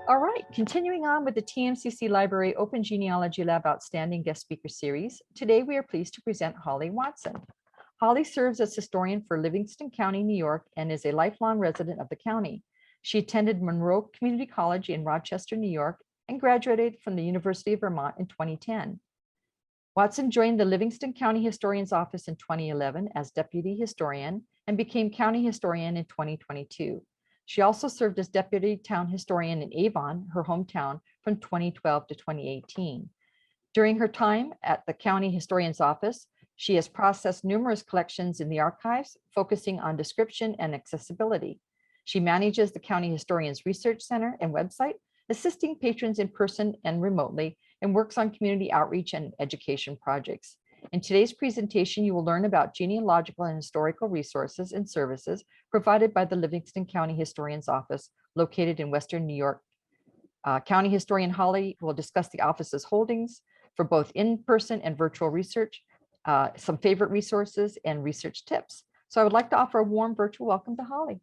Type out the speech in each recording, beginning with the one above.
All right, continuing on with the TMCC Library Open Genealogy Lab Outstanding Guest Speaker Series, today we are pleased to present Holly Watson. Holly serves as historian for Livingston County, New York, and is a lifelong resident of the county. She attended Monroe Community College in Rochester, New York, and graduated from the University of Vermont in 2010. Watson joined the Livingston County Historian's Office in 2011 as deputy historian and became county historian in 2022. She also served as deputy town historian in Avon, her hometown, from 2012 to 2018. During her time at the county historian's office, she has processed numerous collections in the archives, focusing on description and accessibility. She manages the County Historian's Research Center and website, assisting patrons in person and remotely, and works on community outreach and education projects. In today's presentation, you will learn about genealogical and historical resources and services provided by the Livingston County Historian's Office, located in Western New York. County Historian Holly will discuss the office's holdings for both in-person and virtual research, some favorite resources, and research tips. So I would like to offer a warm virtual welcome to Holly.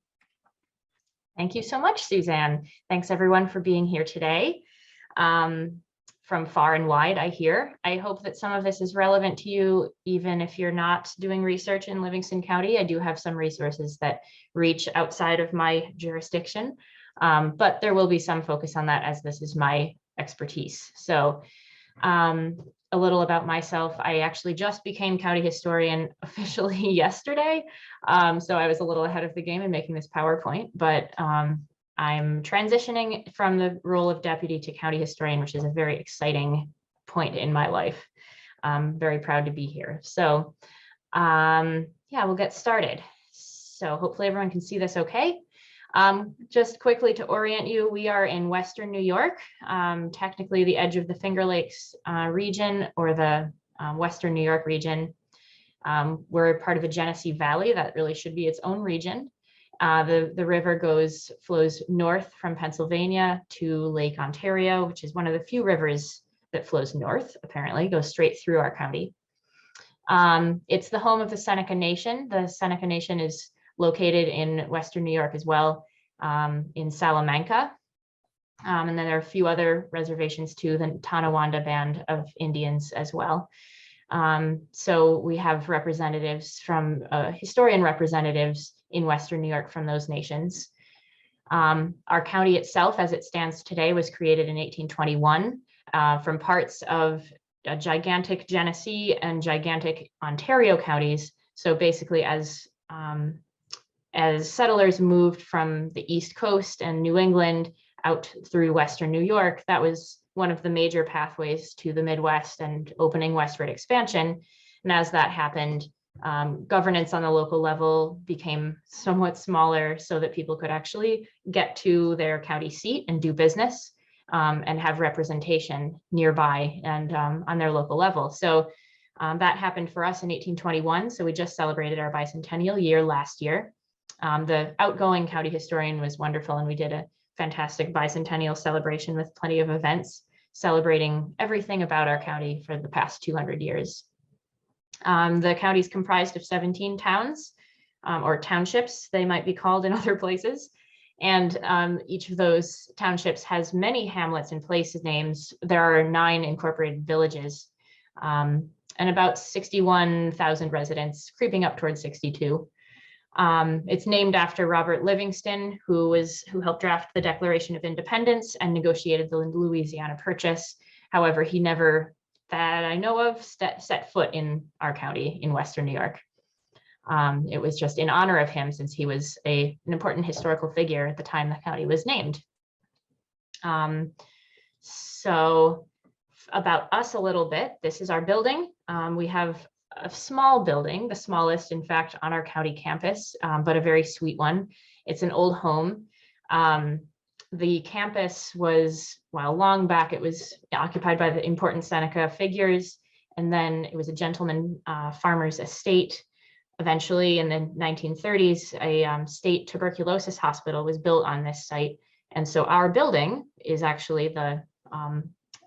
Thank you so much, Suzanne. Thanks everyone for being here today. From far and wide, I hear. I hope that some of this is relevant to you, even if you're not doing research in Livingston County. I do have some resources that reach outside of my jurisdiction, but there will be some focus on that as this is my expertise. So a little about myself. I actually just became county historian officially yesterday. So I was a little ahead of the game in making this PowerPoint, but I'm transitioning from the role of deputy to county historian, which is a very exciting point in my life. I'm very proud to be here. So yeah, we'll get started. So hopefully everyone can see this okay. Just quickly to orient you, we are in Western New York, technically the edge of the Finger Lakes region, or the Western New York region. We're part of the Genesee Valley. That really should be its own region. The river flows north from Pennsylvania to Lake Ontario, which is one of the few rivers that flows north, apparently, goes straight through our county. It's the home of the Seneca Nation. The Seneca Nation is located in Western New York as well, in Salamanca. And then there are a few other reservations too, the Tonawanda Band of Indians as well. So we have representatives from historian representatives in Western New York from those nations. Our county itself, as it stands today, was created in 1821 from parts of a gigantic Genesee and gigantic Ontario counties. So basically, as settlers moved from the East Coast and New England out through Western New York, that was one of the major pathways to the Midwest and opening westward expansion. And as that happened, governance on the local level became somewhat smaller so that people could actually get to their county seat and do business and have representation nearby and on their local level. So that happened for us in 1821. So we just celebrated our bicentennial year last year. The outgoing county historian was wonderful, and we did a fantastic bicentennial celebration with plenty of events celebrating everything about our county for the past 200 years. The county is comprised of 17 towns, or townships, they might be called in other places. And each of those townships has many hamlets and place names. There are 9 incorporated villages and about 61,000 residents, creeping up towards 62. It's named after Robert Livingston, who helped draft the Declaration of Independence and negotiated the Louisiana Purchase. However, he never, that I know of, set foot in our county in Western New York. It was just in honor of him, since he was an important historical figure at the time the county was named. So about us a little bit, this is our building. We have a small building, the smallest, in fact, on our county campus, but a very sweet one. It's an old home. The campus was, well, long back, it was occupied by the important Seneca figures, and then it was a gentleman farmer's estate. Eventually, in the 1930s, a state tuberculosis hospital was built on this site. And so our building is actually the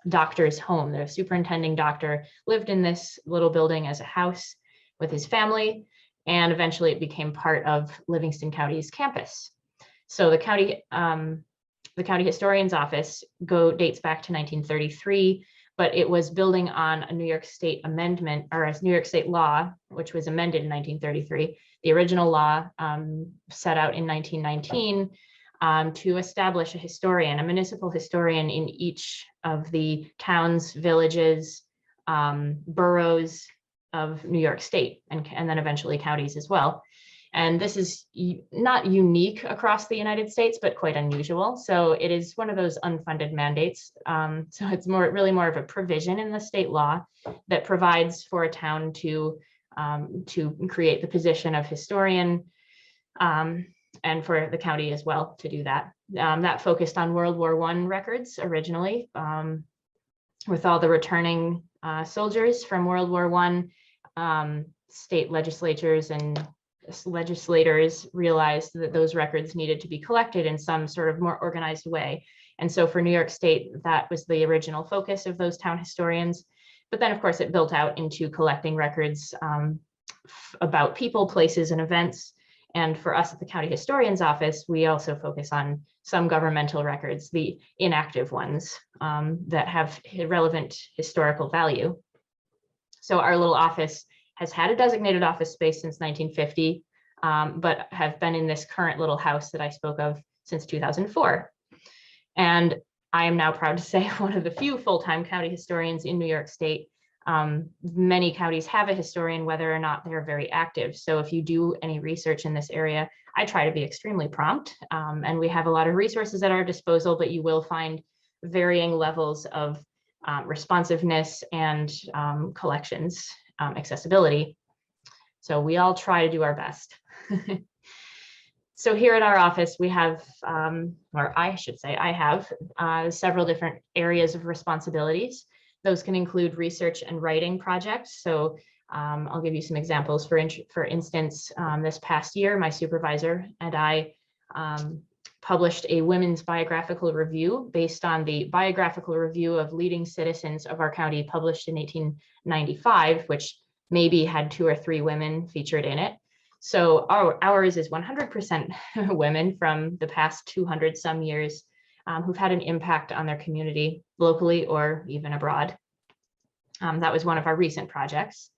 doctor's home. The superintending doctor lived in this little building as a house with his family, and eventually it became part of Livingston County's campus. So the county the county historian's office dates back to 1933, but it was building on a New York State amendment, or a New York State law, which was amended in 1933. The original law set out in 1919 to establish a historian, a municipal historian in each of the towns, villages, boroughs of New York State, and then eventually counties as well. And this is not unique across the United States, but quite unusual. So it is one of those unfunded mandates. So it's really more of a provision in the state law that provides for a town to create the position of historian, and for the county as well to do that. That focused on World War I records originally, with all the returning soldiers from World War I. State legislatures and legislators realized that those records needed to be collected in some sort of more organized way. And so for New York State, that was the original focus of those town historians. But then, of course, it built out into collecting records about people, places, and events. And for us at the county historian's office, we also focus on some governmental records, the inactive ones that have relevant historical value. So our little office has had a designated office space since 1950, but have been in this current little house that I spoke of since 2004. And I am now proud to say one of the few full-time county historians in New York State. Many counties have a historian, whether or not they're very active. So if you do any research in this area, I try to be extremely prompt, and we have a lot of resources at our disposal, but you will find varying levels of responsiveness and collections accessibility. So we all try to do our best. So here at our office, we have, or I should say, I have several different areas of responsibilities. Those can include research and writing projects. So I'll give you some examples. For instance, this past year, my supervisor and I published a women's biographical review based on the biographical review of leading citizens of our county published in 1895, which maybe had 2 or 3 women featured in it. So ours is 100% women from the past 200 some years who've had an impact on their community locally or even abroad. That was one of our recent projects.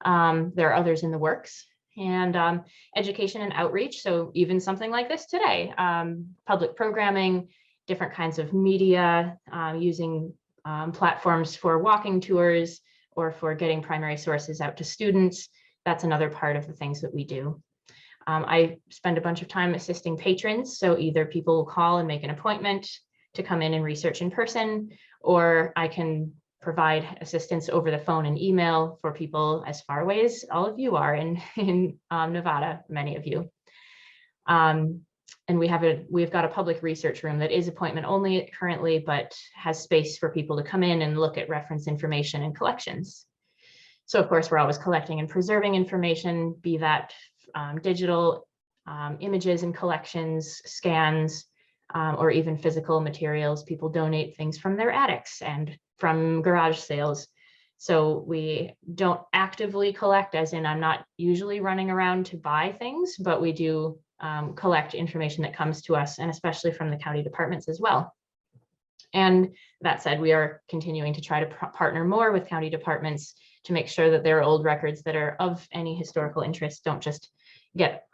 There are others in the works. And education and outreach. So even something like this today, public programming, different kinds of media, using platforms for walking tours or for getting primary sources out to students. That's another part of the things that we do. I spend a bunch of time assisting patrons. So either people will call and make an appointment to come in and research in person, or I can provide assistance over the phone and email for people as far away as all of you are in Nevada, many of you. And we've got a public research room that is appointment only currently, but has space for people to come in and look at reference information and collections. So of course, we're always collecting and preserving information, be that digital images and collections, scans, or even physical materials. People donate things from their attics and from garage sales. So we don't actively collect, as in I'm not usually running around to buy things, but we do collect information that comes to us, and especially from the county departments as well. And that said, we are continuing to try to partner more with county departments to make sure that their old records that are of any historical interest don't just get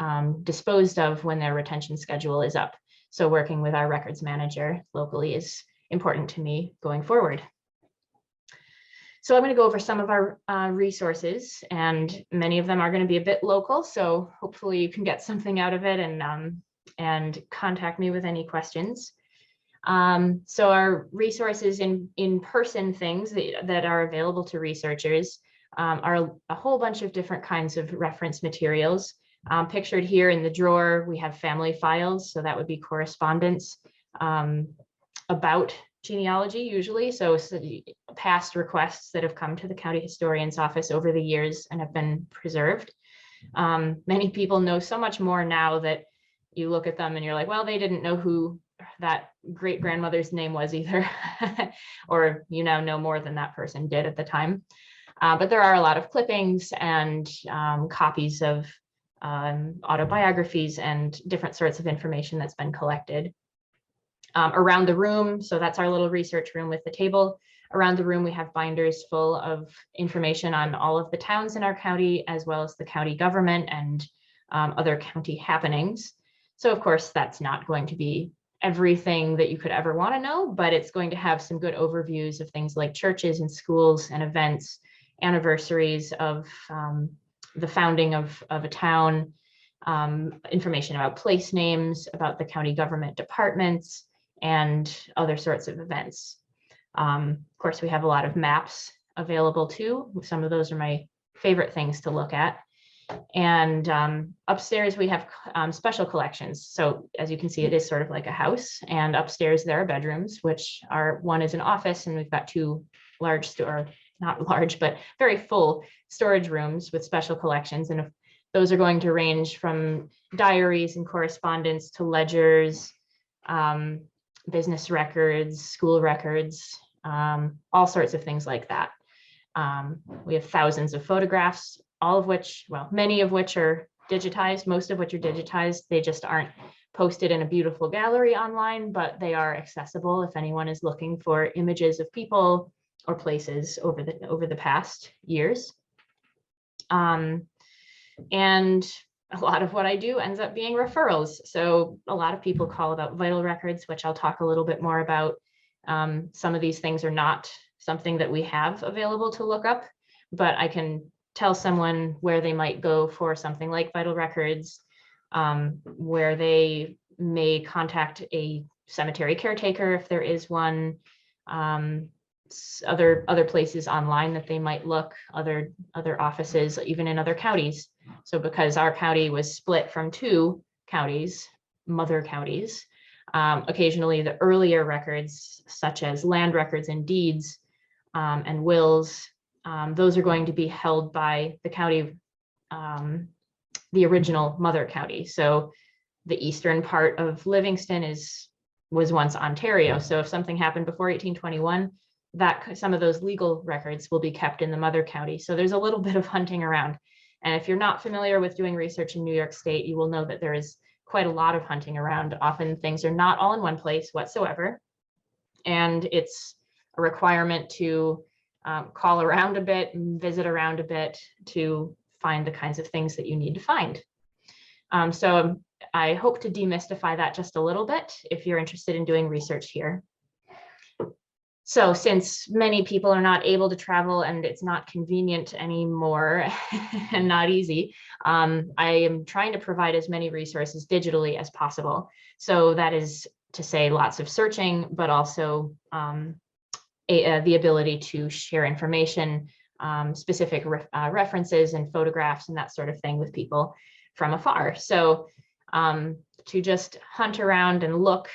disposed of when their retention schedule is up. So working with our records manager locally is important to me going forward. So I'm going to go over some of our resources, and many of them are going to be a bit local. So hopefully you can get something out of it and contact me with any questions. So our resources in person things that are available to researchers are a whole bunch of different kinds of reference materials. Pictured here in the drawer, we have family files. So that would be correspondence about genealogy usually. So past requests that have come to the county historian's office over the years and have been preserved. Many people know so much more now that you look at them and you're like, well, they didn't know who that great grandmother's name was either, or you now know more than that person did at the time. But there are a lot of clippings and copies of autobiographies and different sorts of information that's been collected. Around the room, so that's our little research room with the table. Around the room, we have binders full of information on all of the towns in our county, as well as the county government and other county happenings. So of course, that's not going to be everything that you could ever want to know, but it's going to have some good overviews of things like churches and schools and events, anniversaries of the founding of a town, information about place names, about the county government departments, and other sorts of events. Of course, we have a lot of maps available too. Some of those are my favorite things to look at. And upstairs we have special collections. So as you can see, it is sort of like a house. And upstairs there are bedrooms, which are, one is an office, and we've got two large, or not large, but very full storage rooms with special collections. And if those are going to range from diaries and correspondence to ledgers, business records, school records, all sorts of things like that. We have thousands of photographs, all of which, well, many of which are digitized, most of which are digitized. They just aren't posted in a beautiful gallery online, but they are accessible if anyone is looking for images of people or places over the past years. And a lot of what I do ends up being referrals. So a lot of people call about vital records, which I'll talk a little bit more about. Some of these things are not something that we have available to look up, but I can tell someone where they might go for something like vital records, where they may contact a cemetery caretaker if there is one, other places online that they might look, other offices, even in other counties. So because our county was split from two counties, mother counties, occasionally the earlier records, such as land records and deeds and wills, those are going to be held by the county, the original mother county. So the eastern part of Livingston was once Ontario. So if something happened before 1821, that some of those legal records will be kept in the mother county. So there's a little bit of hunting around. And if you're not familiar with doing research in New York State, you will know that there is quite a lot of hunting around. Often things are not all in one place whatsoever. And it's a requirement to call around a bit and visit around a bit to find the kinds of things that you need to find. So I hope to demystify that just a little bit if you're interested in doing research here. So since many people are not able to travel and it's not convenient anymore and not easy, I am trying to provide as many resources digitally as possible. So that is to say lots of searching, but also the ability to share information, specific references and photographs and that sort of thing with people from afar. So to just hunt around and look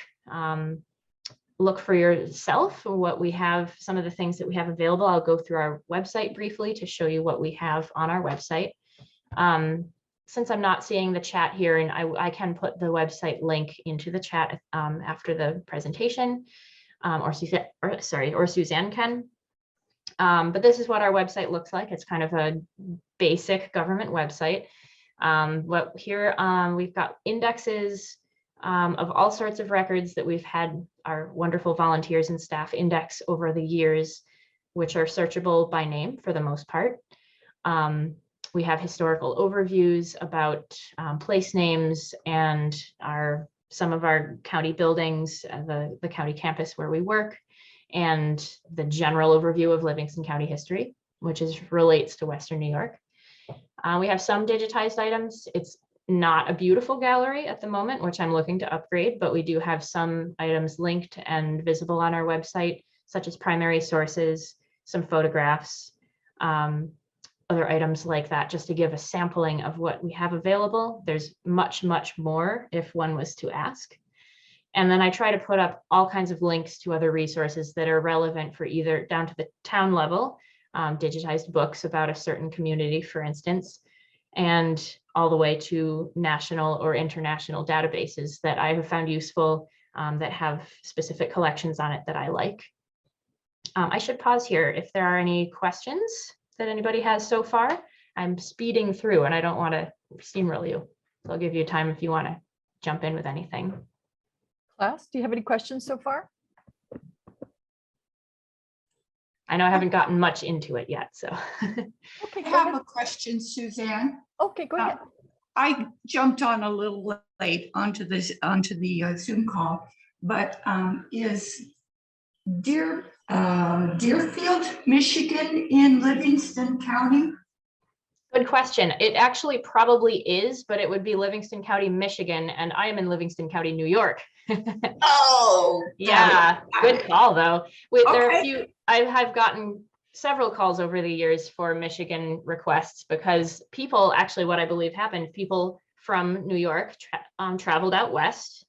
for yourself what we have, some of the things that we have available. I'll go through our website briefly to show you what we have on our website. Since I'm not seeing the chat here, and I can put the website link into the chat after the presentation, or Suzanne can. But this is what our website looks like. It's kind of a basic government website. We've got indexes of all sorts of records that we've had our wonderful volunteers and staff index over the years, which are searchable by name for the most part. We have historical overviews about place names and some of our county buildings, the county campus where we work, and the general overview of Livingston County history, which relates to Western New York. We have some digitized items. It's not a beautiful gallery at the moment, which I'm looking to upgrade, but we do have some items linked and visible on our website, such as primary sources, some photographs, other items like that, just to give a sampling of what we have available. There's much, much more if one was to ask. And then I try to put up all kinds of links to other resources that are relevant for either down to the town level, digitized books about a certain community, for instance, and all the way to national or international databases that I have found useful, that have specific collections on it that I like. I should pause here if there are any questions that anybody has so far. I'm speeding through and I don't want to steamroll you. So I'll give you time if you want to jump in with anything. Class, do you have any questions so far? I know I haven't gotten much into it yet, so. Okay, I go have ahead. a question, Suzanne. Okay, go ahead. I jumped on a little late onto the Zoom call, but is Deerfield, Michigan in Livingston County? Good question. It actually probably is, but it would be Livingston County, Michigan, and I am in Livingston County, New York. Oh, Yeah, good call though. There are a Okay. few, I've gotten several calls over the years for Michigan requests because people, actually what I believe happened, people from New York traveled out west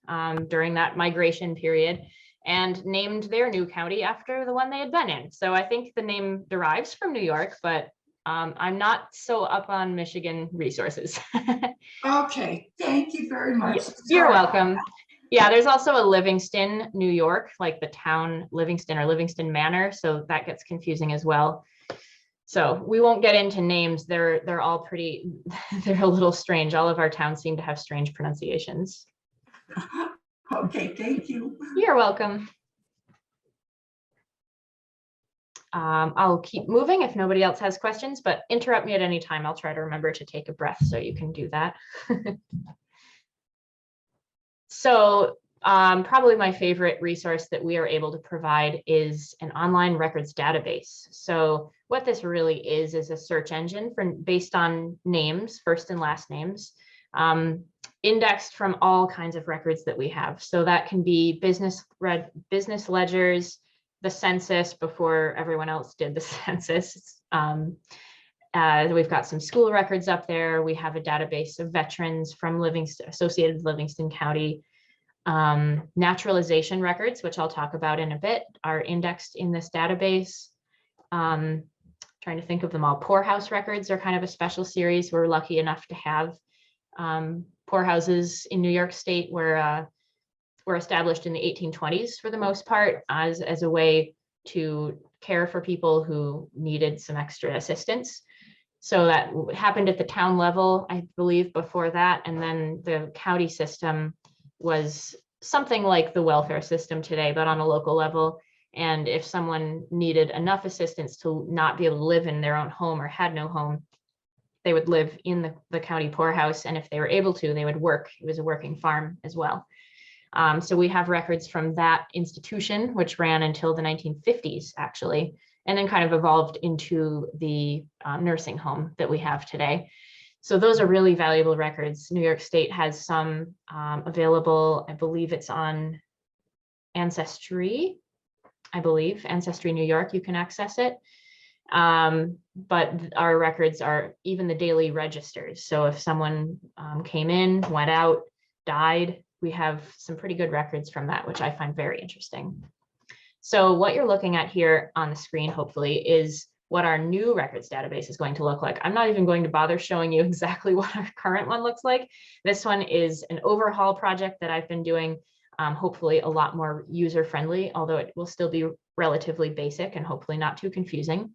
during that migration period and named their new county after the one they had been in. So I think the name derives from New York, but I'm not so up on Michigan resources. Okay, thank you very much. You're Sorry. welcome. Yeah, there's also a Livingston, New York, like the town Livingston or Livingston Manor. So that gets confusing as well. So we won't get into names. They're all pretty, they're a little strange. All of our towns seem to have strange pronunciations. Okay, thank you. You're welcome. I'll keep moving if nobody else has questions, but interrupt me at any time. I'll try to remember to take a breath so you can do that. So probably my favorite resource that we are able to provide is an online records database. So what this really is a search engine based on names, first and last names, indexed from all kinds of records that we have. So that can be business ledgers, the census before everyone else did the census. We've got some school records up there. We have a database of veterans from associated with Livingston County. Naturalization records, which I'll talk about in a bit, are indexed in this database. Trying to think of them all. Poorhouse records are kind of a special series. We're lucky enough to have poorhouses in New York State were established in the 1820s for the most part as a way to care for people who needed some extra assistance. So that happened at the town level, I believe, before that. And then the county system was something like the welfare system today, but on a local level. And if someone needed enough assistance to not be able to live in their own home or had no home, they would live in the county poorhouse. And if they were able to, they would work. It was a working farm as well. So we have records from that institution, which ran until the 1950s, actually, and then kind of evolved into the nursing home that we have today. So those are really valuable records. New York State has some available. I believe it's on Ancestry. I believe Ancestry New York, you can access it. But our records are even the daily registers. So if someone came in, went out, died, we have some pretty good records from that, which I find very interesting. So what you're looking at here on the screen, hopefully, is what our new records database is going to look like. I'm not even going to bother showing you exactly what our current one looks like. This one is an overhaul project that I've been doing, hopefully a lot more user-friendly, although it will still be relatively basic and hopefully not too confusing.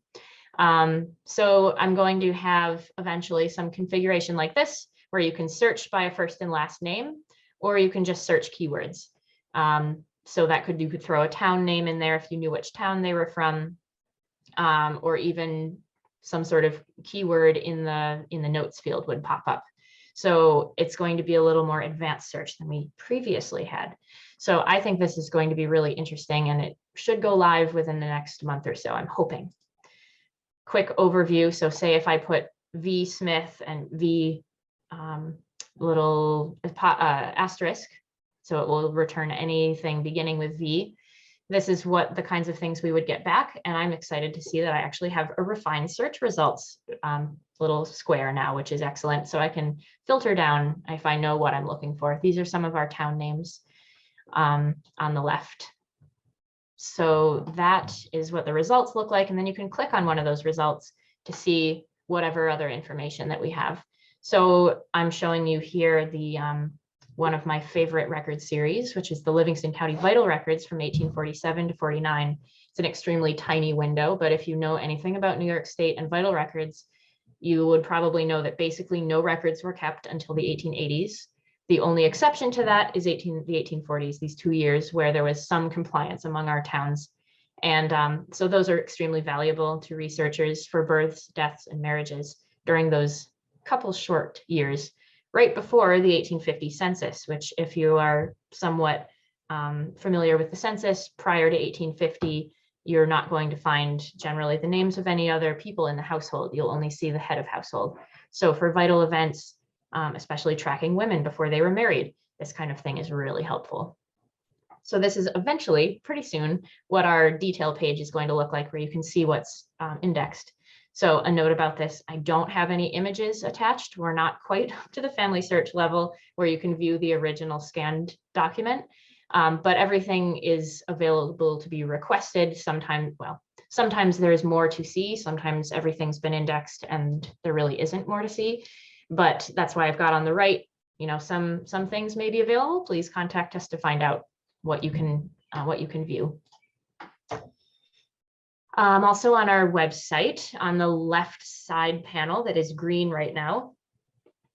So I'm going to have eventually some configuration like this, where you can search by a first and last name, or you can just search keywords. So that you could throw a town name in there if you knew which town they were from, or even some sort of keyword in the notes field would pop up. So it's going to be a little more advanced search than we previously had. So I think this is going to be really interesting, and it should go live within the next month or so, I'm hoping. Quick overview. So say if I put V Smith and V little asterisk, so it will return anything beginning with V. This is what the kinds of things we would get back. And I'm excited to see that I actually have a refined search results little square now, which is excellent. So I can filter down if I know what I'm looking for. These are some of our town names on the left. So that is what the results look like. And then you can click on one of those results to see whatever other information that we have. So I'm showing you here the one of my favorite record series, which is the Livingston County Vital Records from 1847 to 49. It's an extremely tiny window, but if you know anything about New York State and vital records, you would probably know that basically no records were kept until the 1880s. The only exception to that is the 1840s, these 2 years where there was some compliance among our towns. And so those are extremely valuable to researchers for births, deaths, and marriages during those couple short years, right before the 1850 census, which if you are somewhat familiar with the census prior to 1850, you're not going to find generally the names of any other people in the household. You'll only see the head of household. So for vital events, especially tracking women before they were married, this kind of thing is really helpful. So this is eventually, pretty soon, what our detail page is going to look like, where you can see what's indexed. So a note about this, I don't have any images attached. We're not quite up to the family search level where you can view the original scanned document, but everything is available to be requested. Sometimes there's more to see. Sometimes everything's been indexed and there really isn't more to see. But that's why I've got on the right, some things may be available. Please contact us to find out what you can view. Also on our website, on the left side panel that is green right now,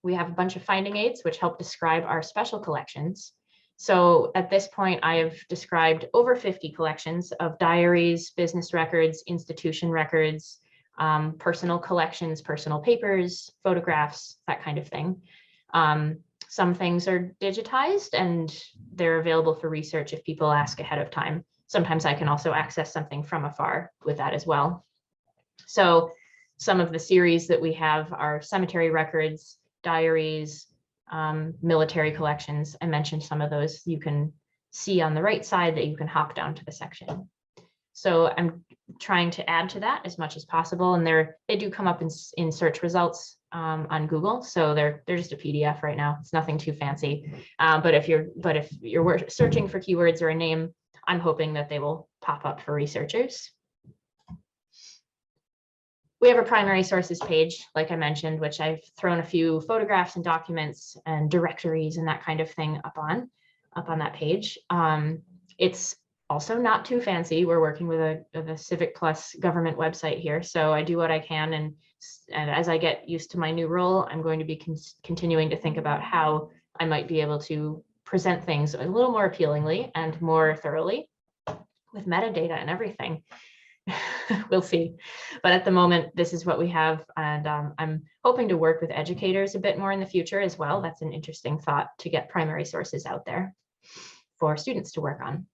we have a bunch of finding aids which help describe our special collections. So at this point, I have described over 50 collections of diaries, business records, institution records, personal collections, personal papers, photographs, that kind of thing. Some things are digitized and they're available for research if people ask ahead of time. Sometimes I can also access something from afar with that as well. So some of the series that we have are cemetery records, diaries, military collections. I mentioned some of those. You can see on the right side that you can hop down to the section. So I'm trying to add to that as much as possible. And they do come up in search results on Google. So they're just a PDF right now. It's nothing too fancy. But if you're searching for keywords or a name, I'm hoping that they will pop up for researchers. We have a primary sources page, like I mentioned, which I've thrown a few photographs and documents and directories and that kind of thing up on that page. It's also not too fancy. We're working with a Civic Plus government website here, so I do what I can. And as I get used to my new role, I'm going to be continuing to think about how I might be able to present things a little more appealingly and more thoroughly with metadata and everything. We'll see. But at the moment, this is what we have. And I'm hoping to work with educators a bit more in the future as well. That's an interesting thought, to get primary sources out there for students to work on.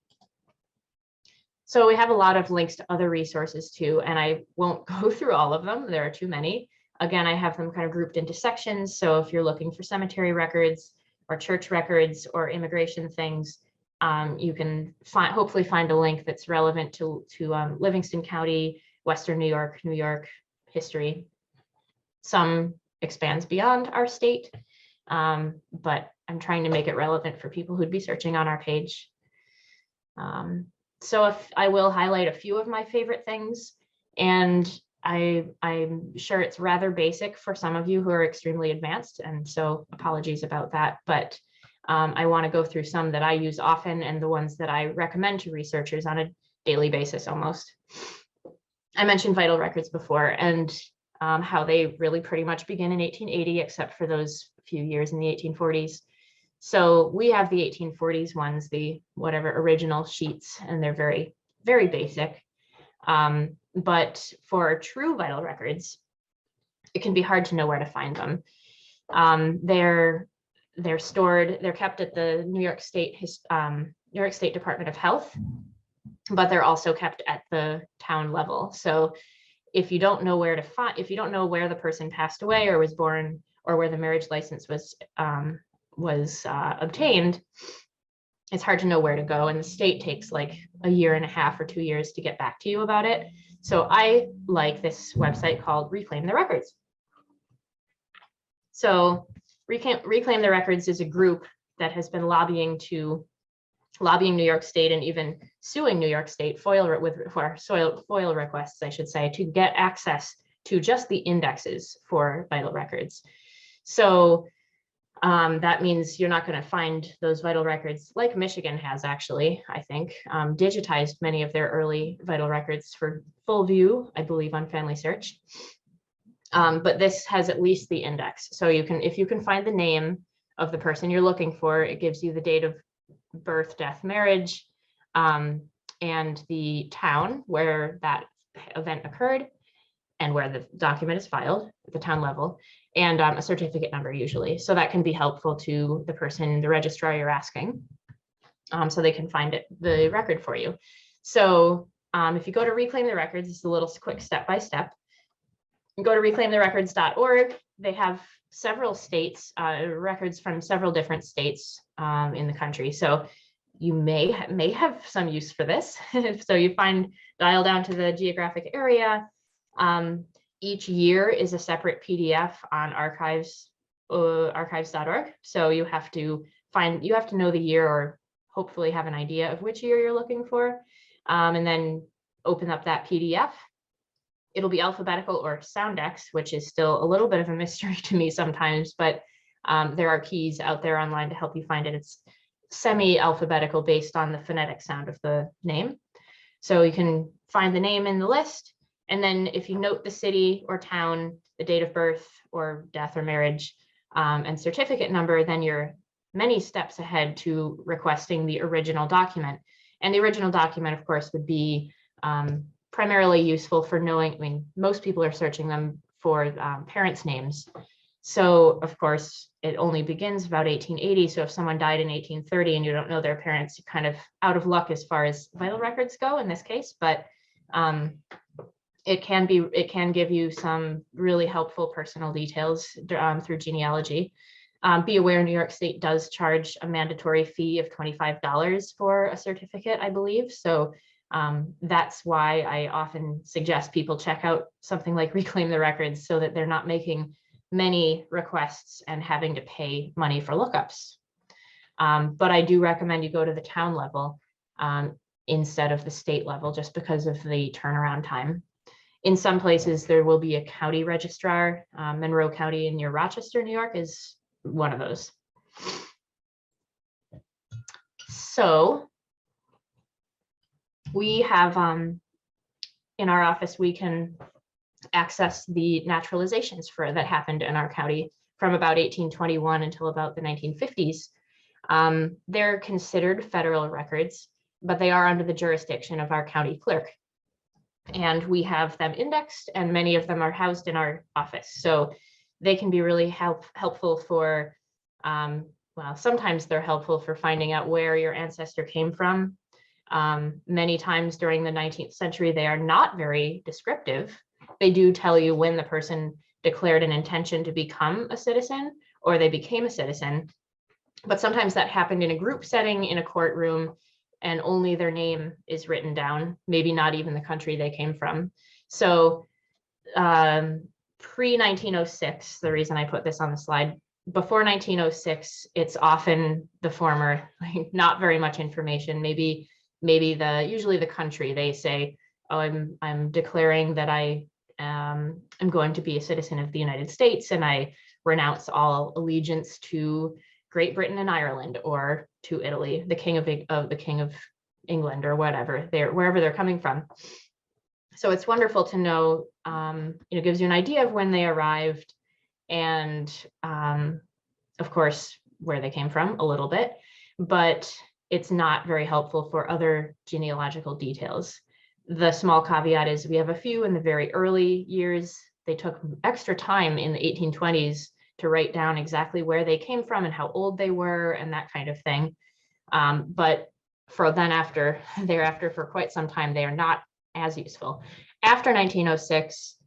So we have a lot of links to other resources too, and I won't go through all of them. There are too many. Again, I have them kind of grouped into sections. So if you're looking for cemetery records or church records or immigration things, you can hopefully find a link that's relevant to Livingston County, Western New York history. Some expands beyond our state, but I'm trying to make it relevant for people who'd be searching on our page. So if I will highlight a few of my favorite things, and I'm sure it's rather basic for some of you who are extremely advanced, and so apologies about that, but I want to go through some that I use often and the ones that I recommend to researchers on a daily basis almost. I mentioned vital records before, and how they really pretty much begin in 1880, except for those few years in the 1840s. So we have the 1840s ones, the whatever original sheets, and they're very, very basic. But for true vital records, it can be hard to know where to find them. They're stored, they're kept at the New York State Department of Health, but they're also kept at the town level. So if you don't know where to find, if you don't know where the person passed away or was born, or where the marriage license was obtained, it's hard to know where to go. And the state takes like a year and a half or 2 years to get back to you about it. So I like this website called Reclaim the Records. So Reclaim the Records is a group that has been lobbying New York State and even suing New York State FOIL requests, I should say, to get access to just the indexes for vital records. So that means you're not going to find those vital records like Michigan has, actually, I think, digitized many of their early vital records for full view, I believe, on Family Search. But this has at least the index. So you can, if you can find the name of the person you're looking for. It gives you the date of birth, death, marriage, and the town where that event occurred and where the document is filed at the town level, and a certificate number usually. So that can be helpful to the person, the registrar you're asking, so they can find the record for you. So if you go to Reclaim the Records, it's a little quick step-by-step. Go to reclaimtherecords.org. They have several states, records from several different states in the country. So you may have some use for this. So you dial down to the geographic area. Each year is a separate PDF on archives.org. So you have to know the year, or hopefully have an idea of which year you're looking for, and then open up that PDF. It'll be alphabetical or soundex, which is still a little bit of a mystery to me sometimes, but there are keys out there online to help you find it. It's semi-alphabetical based on the phonetic sound of the name. So you can find the name in the list. And then if you note the city or town, the date of birth or death or marriage, and certificate number, then you're many steps ahead to requesting the original document. And the original document, of course, would be primarily useful for knowing, most people are searching them for parents' names. So of course, it only begins about 1880. So if someone died in 1830 and you don't know their parents, you're kind of out of luck as far as vital records go in this case, but it can give you some really helpful personal details through genealogy. Be aware New York State does charge a mandatory fee of $25 for a certificate, I believe. So that's why I often suggest people check out something like Reclaim the Records, so that they're not making many requests and having to pay money for lookups. But I do recommend you go to the town level instead of the state level, just because of the turnaround time. In some places, there will be a county registrar. Monroe County near Rochester, New York is one of those. So we have in our office, we can access the naturalizations that happened in our county from about 1821 until about the 1950s. They're considered federal records, but they are under the jurisdiction of our county clerk. And we have them indexed, and many of them are housed in our office. So they can be really helpful for, well, sometimes they're helpful for finding out where your ancestor came from. Many times during the 19th century, they are not very descriptive. They do tell you when the person declared an intention to become a citizen or they became a citizen, but sometimes that happened in a group setting in a courtroom, and only their name is written down, maybe not even the country they came from. So pre-1906, the reason I put this on the slide, before 1906, it's often the former, like not very much information, maybe usually the country. They say, oh, I'm declaring that I am going to be a citizen of the United States, and I renounce all allegiance to Great Britain and Ireland, or to Italy, the king of England, or whatever, wherever they're coming from. So it's wonderful to know, gives you an idea of when they arrived, and of course, where they came from a little bit, but it's not very helpful for other genealogical details. The small caveat is we have a few in the very early years. They took extra time in the 1820s to write down exactly where they came from and how old they were and that kind of thing. But thereafter, for quite some time, they are not as useful. After 1906,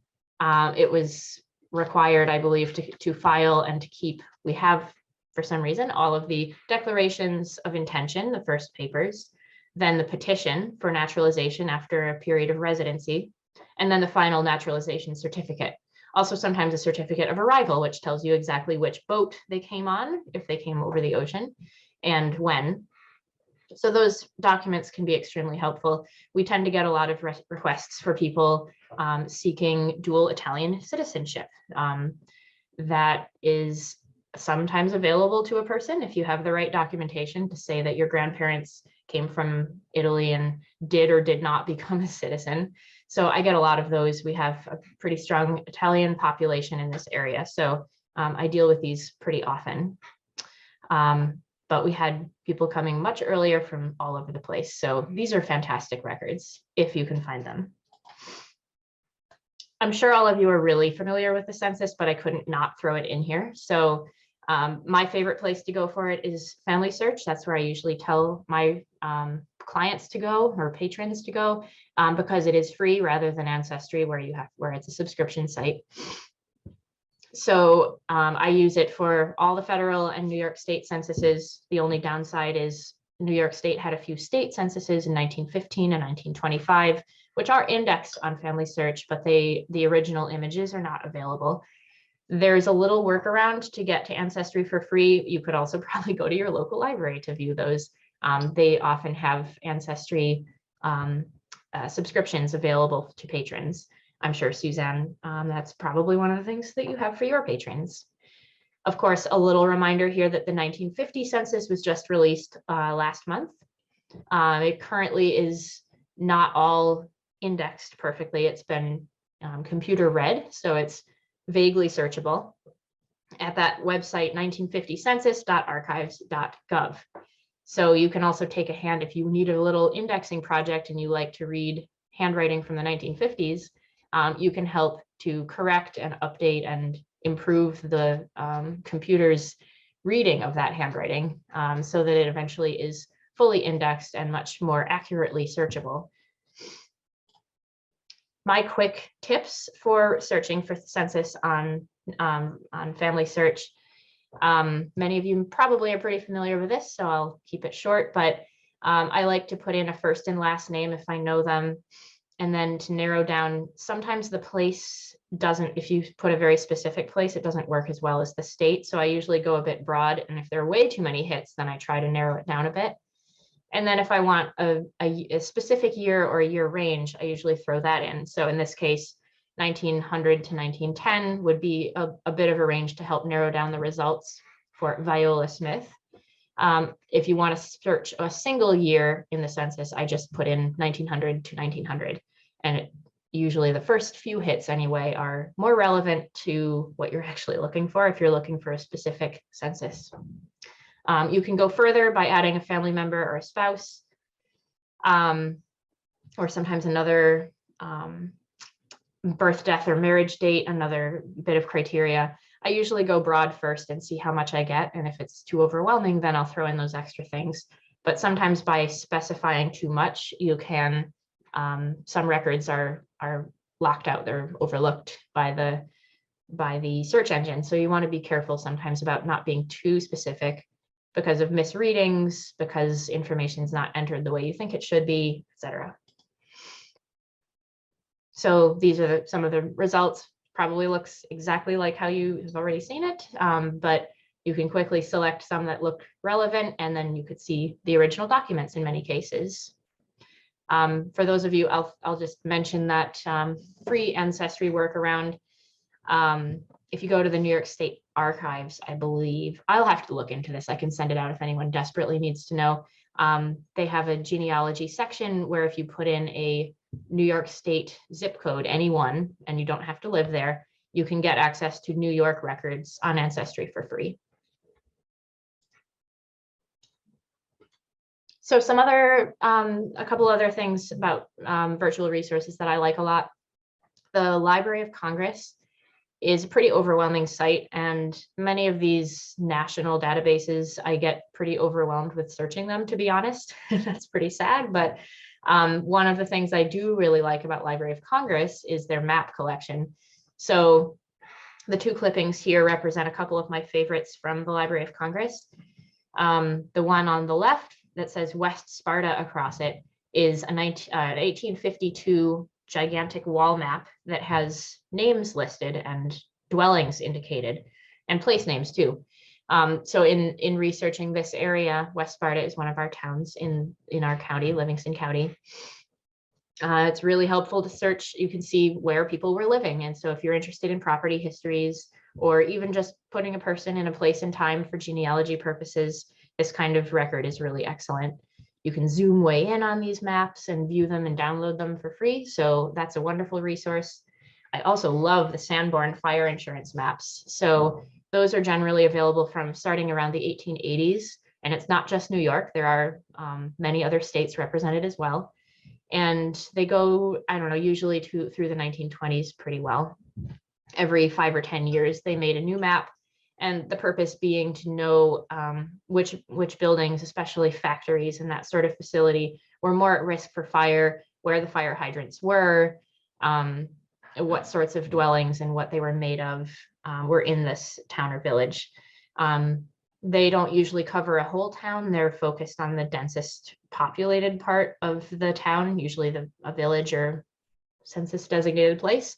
it was required, I believe, to file and to keep. We have, for some reason, all of the declarations of intention, the first papers, then the petition for naturalization after a period of residency, and then the final naturalization certificate. Also, sometimes a certificate of arrival, which tells you exactly which boat they came on, if they came over the ocean, and when. So those documents can be extremely helpful. We tend to get a lot of requests for people seeking dual Italian citizenship. That is sometimes available to a person if you have the right documentation to say that your grandparents came from Italy and did or did not become a citizen. So I get a lot of those. We have a pretty strong Italian population in this area, so I deal with these pretty often. But we had people coming much earlier from all over the place. So these are fantastic records if you can find them. I'm sure all of you are really familiar with the census, but I couldn't not throw it in here. So my favorite place to go for it is Family Search. That's where I usually tell my clients to go, or patrons to go, because it is free rather than Ancestry, where it's a subscription site. So I use it for all the federal and New York State censuses. The only downside is New York State had a few state censuses in 1915 and 1925, which are indexed on Family Search, but the original images are not available. There's a little workaround to get to Ancestry for free. You could also probably go to your local library to view those. They often have Ancestry subscriptions available to patrons. I'm sure, Suzanne, that's probably one of the things that you have for your patrons. Of course, a little reminder here that the 1950 census was just released last month. It currently is not all indexed perfectly. It's been computer read, so it's vaguely searchable at that website, 1950census.archives.gov. So you can also take a hand if you need a little indexing project and you like to read handwriting from the 1950s. You can help to correct and update and improve the computer's reading of that handwriting so that it eventually is fully indexed and much more accurately searchable. My quick tips for searching for the census on Family Search. Many of you probably are pretty familiar with this, so I'll keep it short, but I like to put in a first and last name if I know them. And then to narrow down, sometimes the place doesn't, if you put a very specific place, it doesn't work as well as the state. So I usually go a bit broad. And if there are way too many hits, then I try to narrow it down a bit. And then if I want a specific year or a year range, I usually throw that in. So in this case, 1900 to 1910 would be a bit of a range to help narrow down the results for Viola Smith. If you want to search a single year in the census, I just put in 1900 to 1900. And usually the first few hits anyway are more relevant to what you're actually looking for if you're looking for a specific census. You can go further by adding a family member or a spouse, or sometimes another birth, death, or marriage date, another bit of criteria. I usually go broad first and see how much I get. And if it's too overwhelming, then I'll throw in those extra things. But sometimes by specifying too much, you can, some records are locked out, they're overlooked by the search engine. So you want to be careful sometimes about not being too specific because of misreadings, because information is not entered the way you think it should be, etc. So these are some of the results. Probably looks exactly like how you have already seen it, but you can quickly select some that look relevant, and then you could see the original documents in many cases. For those of you, I'll just mention that free Ancestry workaround. If you go to the New York State Archives, I believe, I'll have to look into this. I can send it out if anyone desperately needs to know. They have a genealogy section where if you put in a New York State zip code, any one, and you don't have to live there, you can get access to New York records on Ancestry for free. So a couple other things about virtual resources that I like a lot. The Library of Congress is a pretty overwhelming site, and many of these national databases, I get pretty overwhelmed with searching them, to be honest. That's pretty sad, but one of the things I do really like about Library of Congress is their map collection. So the two clippings here represent a couple of my favorites from the Library of Congress. The one on the left that says West Sparta across it is an 1852 gigantic wall map that has names listed and dwellings indicated, and place names too. So in researching this area, West Sparta is one of our towns in our county, Livingston County. It's really helpful to search. You can see where people were living. And so if you're interested in property histories, or even just putting a person in a place and time for genealogy purposes, this kind of record is really excellent. You can zoom way in on these maps and view them and download them for free. So that's a wonderful resource. I also love the Sanborn fire insurance maps. So Those are generally available from starting around the 1880s. And it's not just New York. There are many other states represented as well. And they go, I don't know, usually through the 1920s pretty well. Every 5 or 10 years, they made a new map. And the purpose being to know which buildings, especially factories and that sort of facility, were more at risk for fire, where the fire hydrants were, what sorts of dwellings and what they were made of were in this town or village. They don't usually cover a whole town. They're focused on the densest populated part of the town, usually a village or census designated place.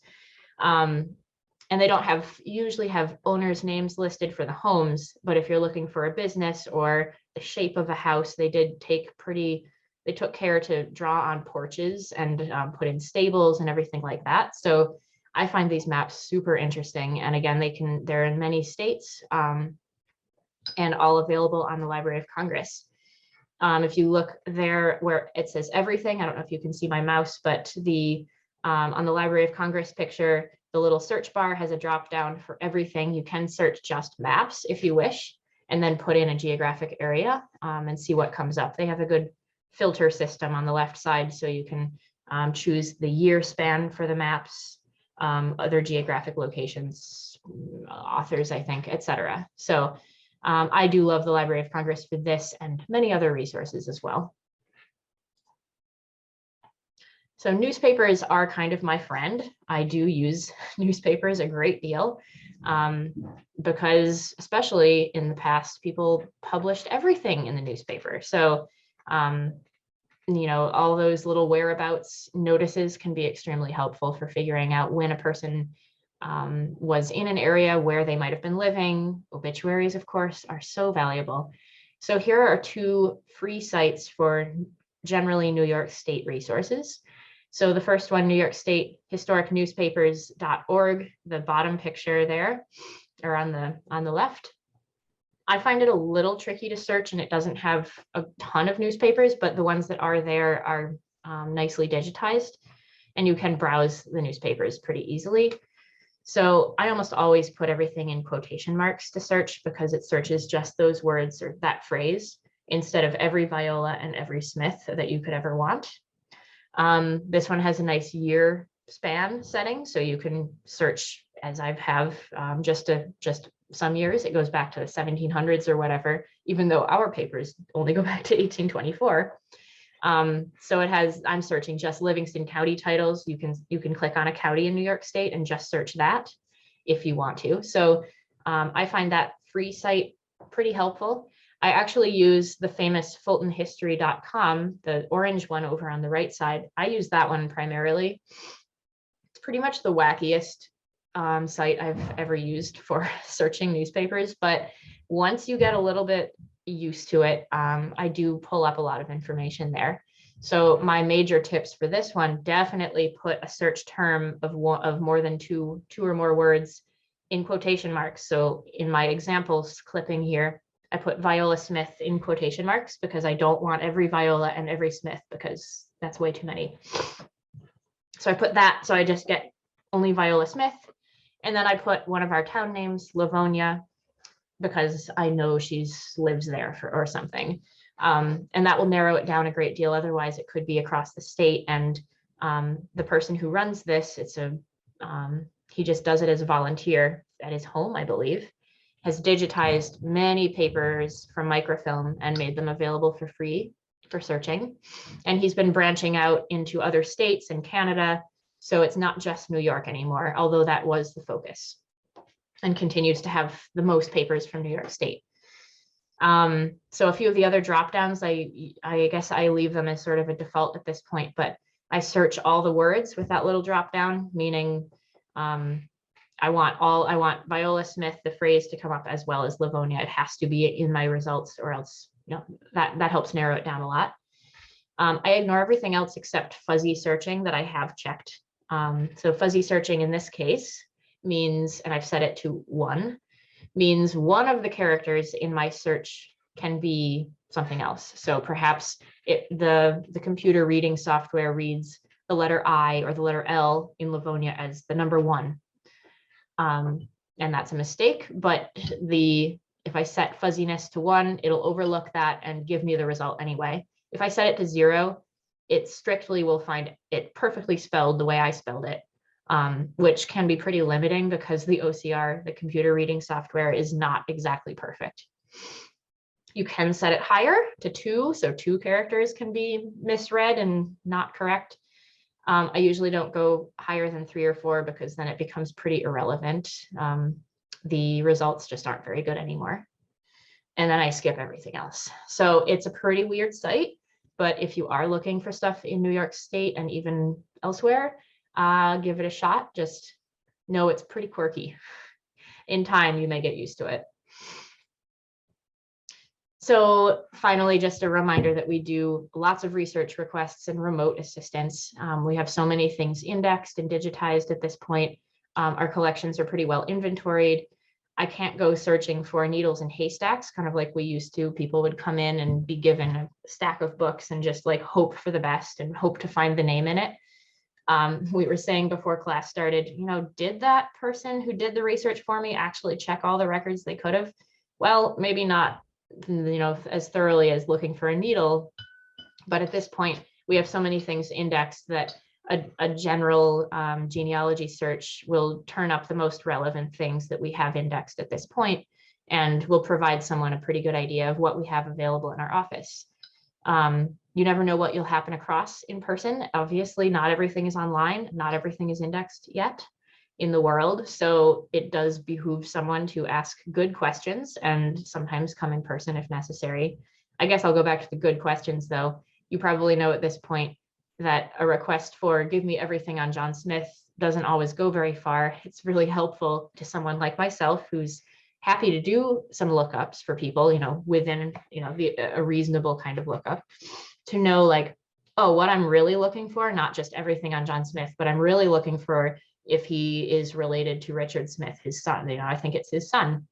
And they don't usually have owners' names listed for the homes, but if you're looking for a business or the shape of a house, they took care to draw on porches and put in stables and everything like that. So I find these maps super interesting. And again, they're in many states and all available on the Library of Congress. If you look there where it says everything, I don't know if you can see my mouse, but on the Library of Congress picture, the little search bar has a drop down for everything. You can search just maps if you wish, and then put in a geographic area and see what comes up. They have a good filter system on the left side, so you can choose the year span for the maps, other geographic locations, authors, I think, etc. So I do love the Library of Congress for this and many other resources as well. So newspapers are kind of my friend. I do use newspapers a great deal because especially in the past, people published everything in the newspaper. So, you know, all those little whereabouts notices can be extremely helpful for figuring out when a person was in an area where they might have been living. Obituaries, of course, are so valuable. So here are 2 free sites for generally New York State resources. So the first one, New York State Historic Newspapers.org, the bottom picture there, or on the left. I find it a little tricky to search, and it doesn't have a ton of newspapers, but the ones that are there are nicely digitized, and you can browse the newspapers pretty easily. So I almost always put everything in quotation marks to search because it searches just those words or that phrase instead of every Viola and every Smith that you could ever want. This one has a nice year span setting, so you can search as I have just some years. It goes back to the 1700s or whatever, even though our papers only go back to 1824. So I'm searching just Livingston County titles. You can click on a county in New York State and just search that if you want to. So I find that free site pretty helpful. I actually use the famous FultonHistory.com, the orange one over on the right side. I use that one primarily. It's pretty much the wackiest site I've ever used for searching newspapers, but once you get a little bit used to it, I do pull up a lot of information there. So my major tips for this one, definitely put a search term of more than two or more words in quotation marks. So in my examples clipping here, I put Viola Smith in quotation marks because I don't want every Viola and every Smith because that's way too many. So I put that, so I just get only Viola Smith. And then I put one of our town names, Livonia, because I know she lives there or something. And that will narrow it down a great deal. Otherwise, it could be across the state. And the person who runs this, he just does it as a volunteer at his home, I believe, has digitized many papers from microfilm and made them available for free for searching. And he's been branching out into other states and Canada. So it's not just New York anymore, although that was the focus, and continues to have the most papers from New York State. So a few of the other drop downs, I guess I leave them as sort of a default at this point, but I search all the words with that little drop down, meaning I want Viola Smith, the phrase, to come up as well as Livonia. It has to be in my results, or else, you know, that helps narrow it down a lot. I ignore everything else except fuzzy searching that I have checked. So fuzzy searching in this case means, and I've set it to 1, means one of the characters in my search can be something else. So perhaps the computer reading software reads the letter I or the letter L in Livonia as the number 1. and that's a mistake, but if I set fuzziness to 1, it'll overlook that and give me the result anyway. If I set it to 0, it strictly will find it perfectly spelled the way I spelled it, which can be pretty limiting because the OCR, the computer reading software, is not exactly perfect. You can set it higher to 2, so 2 characters can be misread and not correct. I usually don't go higher than 3 or 4 because then it becomes pretty irrelevant. The results just aren't very good anymore. And then I skip everything else. So it's a pretty weird site, but if you are looking for stuff in New York State and even elsewhere, give it a shot. Just know it's pretty quirky. In time, you may get used to it. So finally, just a reminder that we do lots of research requests and remote assistance. We have so many things indexed and digitized at this point. Our collections are pretty well inventoried. I can't go searching for needles in haystacks, kind of like we used to. People would come in and be given a stack of books and just like hope for the best and hope to find the name in it. We were saying before class started, did that person who did the research for me actually check all the records they could have? Well, maybe not, as thoroughly as looking for a needle. But at this point, we have so many things indexed that a general genealogy search will turn up the most relevant things that we have indexed at this point, and will provide someone a pretty good idea of what we have available in our office. You never know what you'll happen across in person. Obviously, not everything is online. Not everything is indexed yet in the world. So it does behoove someone to ask good questions and sometimes come in person if necessary. I guess I'll go back to the good questions though. You probably know at this point that a request for give me everything on John Smith doesn't always go very far. It's really helpful to someone like myself who's happy to do some lookups for people, within, a reasonable kind of lookup, to know like, oh, what I'm really looking for, not just everything on John Smith, but I'm really looking for if he is related to Richard Smith, his son. I think it's his son.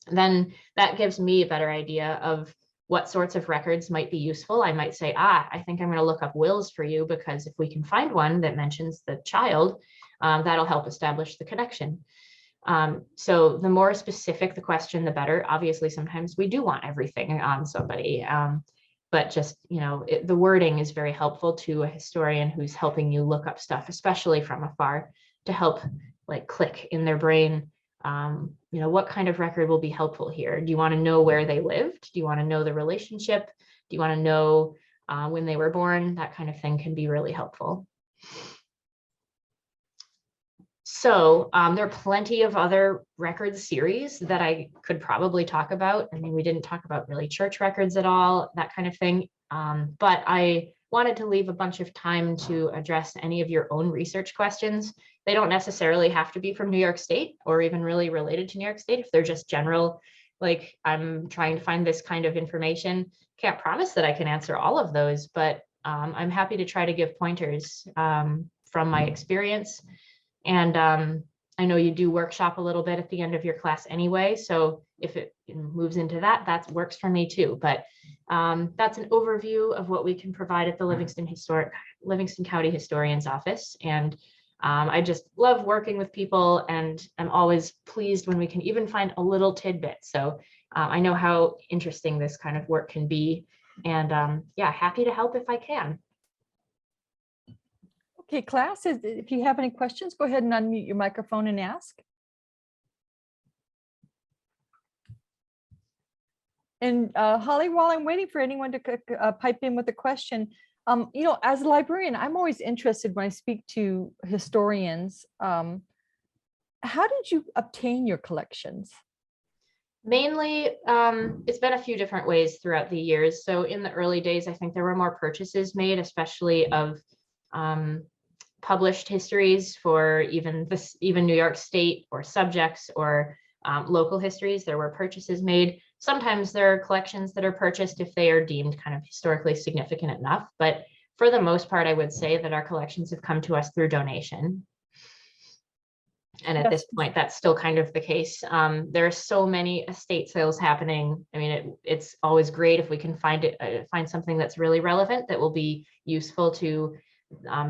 Then that gives me a better idea of what sorts of records might be useful. I might say, I think I'm going to look up wills for you, because if we can find one that mentions the child, that'll help establish the connection. So the more specific the question, the better. Obviously, sometimes we do want everything on somebody, but just, the wording is very helpful to a historian who's helping you look up stuff, especially from afar, to help like click in their brain. What kind of record will be helpful here? Do you want to know where they lived? Do you want to know the relationship? Do you want to know when they were born? That kind of thing can be really helpful. So there are plenty of other records series that I could probably talk about. I mean, we didn't talk about really church records at all, that kind of thing. But I wanted to leave a bunch of time to address any of your own research questions. They don't necessarily have to be from New York State or even really related to New York State. If they're just general, like I'm trying to find this kind of information, can't promise that I can answer all of those, but I'm happy to try to give pointers from my experience. And I know you do workshop a little bit at the end of your class anyway, so if it moves into that, that works for me too. But that's an overview of what we can provide at the Livingston County Historian's Office. And I just love working with people, and I'm always pleased when we can even find a little tidbit. So I know how interesting this kind of work can be, and yeah, happy to help if I can. Okay, class, if you have any questions, go ahead and unmute your microphone and ask. And Holly, while I'm waiting for anyone to pipe in with a question, as a librarian, I'm always interested when I speak to historians. How did you obtain your collections? Mainly, it's been a few different ways throughout the years. So in the early days, I think there were more purchases made, especially of published histories for even New York State or subjects or local histories. There were purchases made. Sometimes there are collections that are purchased if they are deemed kind of historically significant enough. But for the most part, I would say that our collections have come to us through donation. And at this point, that's still kind of the case. There are so many estate sales happening. I mean, it's always great if we can find something that's really relevant that will be useful to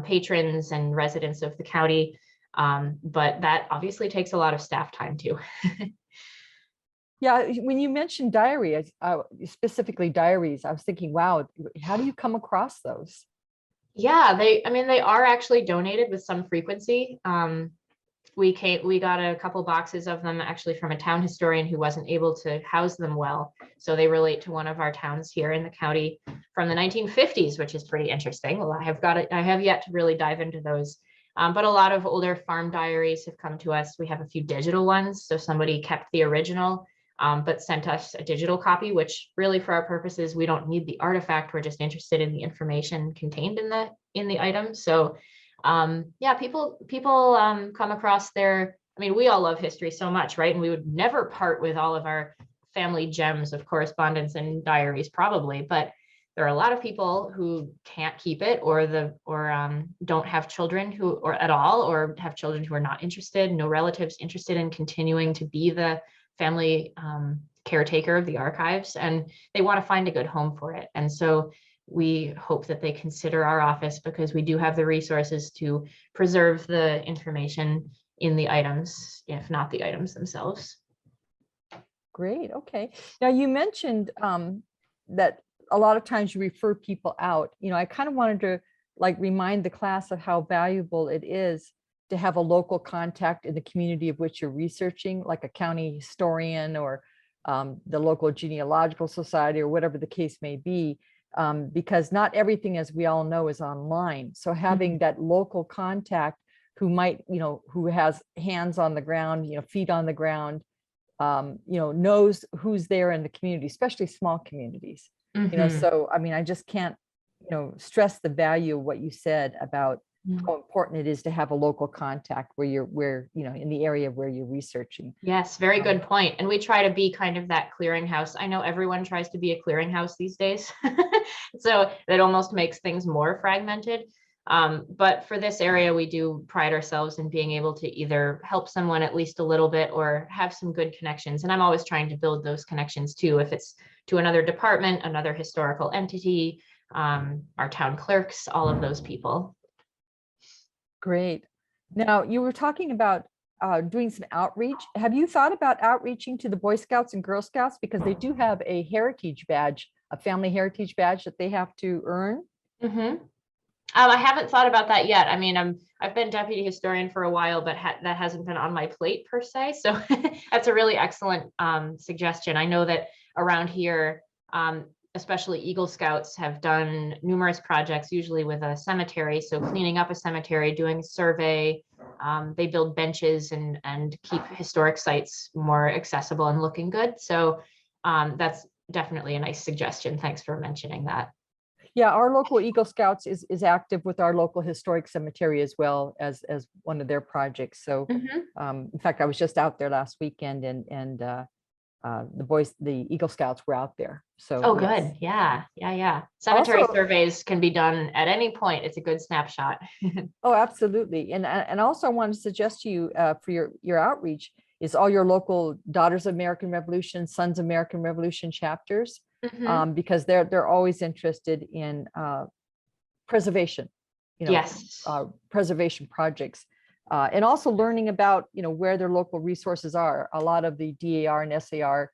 patrons and residents of the county. But that obviously takes a lot of staff time too. Yeah, when you mentioned diary, specifically diaries, I was thinking, wow, how do you come across those? Yeah, I mean, they are actually donated with some frequency. We got a couple boxes of them actually from a town historian who wasn't able to house them well. So they relate to one of our towns here in the county from the 1950s, which is pretty interesting. Well, I have yet to really dive into those. But a lot of older farm diaries have come to us. We have a few digital ones. So somebody kept the original, but sent us a digital copy, which really for our purposes, we don't need the artifact. We're just interested in the information contained in the item. So yeah, people come across I mean, we all love history so much, right? And we would never part with all of our family gems of correspondence and diaries probably, but there are a lot of people who can't keep it or don't have children or at all, or have children who are not interested, no relatives interested in continuing to be the family caretaker of the archives, and they want to find a good home for it. And so we hope that they consider our office because we do have the resources to preserve the information in the items, if not the items themselves. Great. Okay. Now you mentioned that a lot of times you refer people out. I kind of wanted to remind the class of how valuable it is to have a local contact in the community of which you're researching, like a county historian or the local genealogical society or whatever the case may be, because not everything, as we all know, is online. So having that local contact who might, who has hands on the ground, feet on the ground, knows who's there in the community, especially small communities. So I mean, I just can't, stress the value of what you said about how important it is to have a local contact where in the area where you're researching. Yes, very good point. And we try to be kind of that clearinghouse. I know everyone tries to be a clearinghouse these days, so that almost makes things more fragmented. But for this area, we do pride ourselves in being able to either help someone at least a little bit or have some good connections. And I'm always trying to build those connections too, if it's to another department, another historical entity, our town clerks, all of those people. Great. Now, you were talking about doing some outreach. Have you thought about outreaching to the Boy Scouts and Girl Scouts? Because they do have a heritage badge, a family heritage badge that they have to earn. I haven't thought about that yet. I mean, I've been deputy historian for a while, but that hasn't been on my plate per se. So that's a really excellent suggestion. I know that around here, especially Eagle Scouts have done numerous projects, usually with a cemetery. So cleaning up a cemetery, doing a survey, they build benches and keep historic sites more accessible and looking good. So that's definitely a nice suggestion. Thanks for mentioning that. Yeah, our local Eagle Scouts is active with our local historic cemetery as well as one of their projects. So in fact, I was just out there last weekend and the Eagle Scouts were out there. So oh, good. Yeah. Cemetery also, surveys can be done at any point. It's a good snapshot. Oh, absolutely. And also I wanted to suggest to you for your outreach is all your local Daughters of American Revolution, Sons of American Revolution chapters, because they're always interested in preservation, yes, preservation projects. And also learning about, where their local resources are. A lot of the DAR and SAR